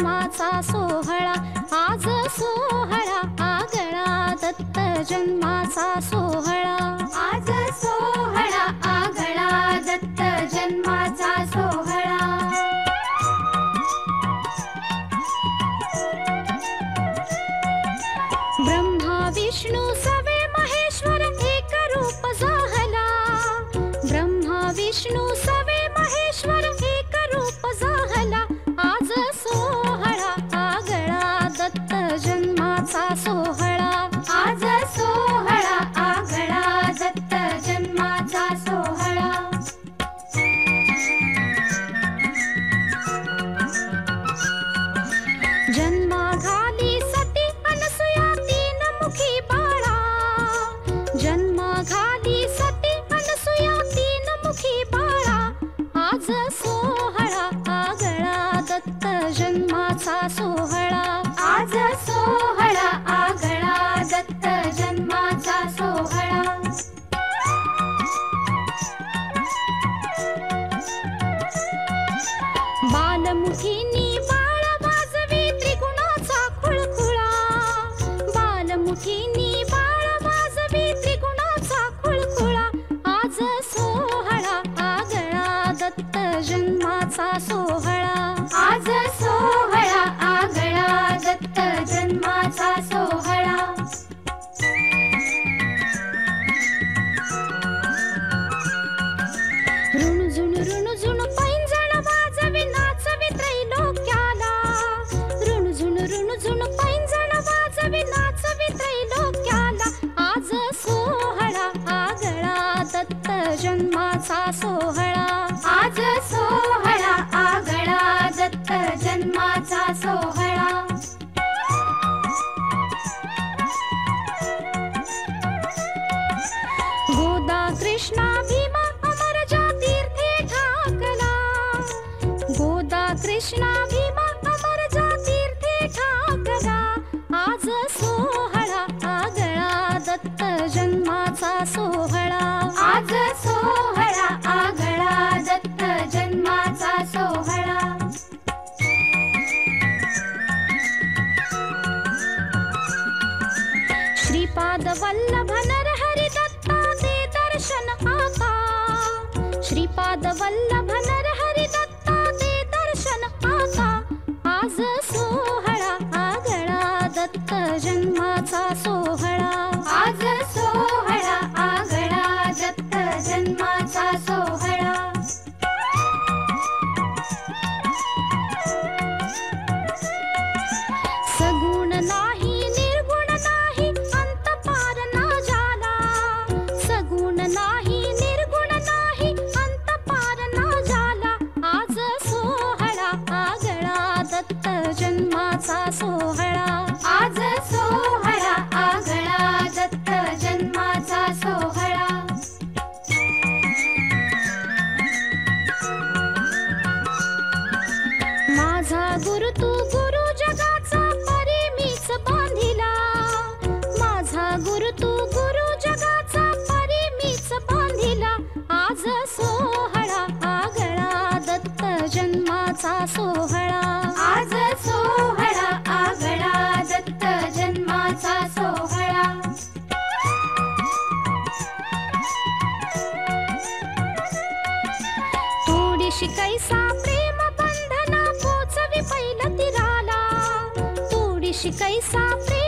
जन्माचा सोहळा, आज सोहळा आगळा दत्त जन्माचा सोहळा, आज सोहळा आगळा दत्त जन्माचा सोहळा. ब्रह्मा विष्णू सवे महेश्वर एक रूप जाहला, ब्रह्मा विष्णू सवे महेश्वर एक रूप जाहला, आज सोहळा आगळा दत्त जन्माचा सोहळा, आज सोहळा आगळा दत्त जन्माचा सोहळा. जन्माघाली सती अनसुया तीन मुखी बाळा, जन्माघाली सती अनसुया तीन मुखी बाळा, आज सोहळा आगळा दत्त जन्माचा सोहळा, आज सोहळा आगळा दत्त जन्माचा सोहळा. बालमुखीनी बाळ वाजवी त्रिगुणाचा खुळखुळा, बालमुखीनी बाळ वाजवी त्रिगुणाचा खुळखुळा, आज सोहळा आगळा दत्त जन्माचा सोहळा, आज सोहळा आगळा दत्त जन्माचा सोहळा. रुणझुण पैंजण वाजवी नाचवी त्रैलोक्याला, रुणझुण पैंजण वाजवी नाचवी त्रैलोक्याला, आज सोहळा आगळा दत्त जन्माचा सोहळा, आज सोहळा आगळा दत्त जन्माचा सोहळा. गोदा कृष्णा भीमा अमर तीर्थे ठाकला, गोदा कृष्णा भीमा अमर तीर्थे ठाकला, आज सोहळा आगळा दत्त जन्माचा सोहळा, आज सोहळा आगळा दत्त जन्माचा सोहळा. श्रीपाद वल्लभ नरहरि दत्ता ते दर्शन आता, श्रीपाद वल्लभ नरहरि दत्ता ते दर्शन आता, आज सोहळा आगळा दत्त जन्माचा सोहळा, आज सोहळा आगळा दत्त जन्माचा सोहळा. सगुण नाही निर्गुण नाही अंत पार ना जाला, सगुण नाही निर्गुण नाही अंत पार ना जाला, आज सोहळा आगळा दत्त जन्माचा सोहळा, आज सोहळा आगळा दत्त जन्माचा सोहळा. माझा गुरु तू गुरु जगाचा परी मीच बांधिला, माझा गुरु तू गुरु जगाचा परी मीच बांधिला, आज सोहळा आगळा दत्त जन्माचा सोहळा, आज सोहळा आगळा दत्त जन्माचा सोहळा. थोडीशी कैसा प्रेम बंधना पोचवी पैल तीराला, थोडीशी कैसा प्रेम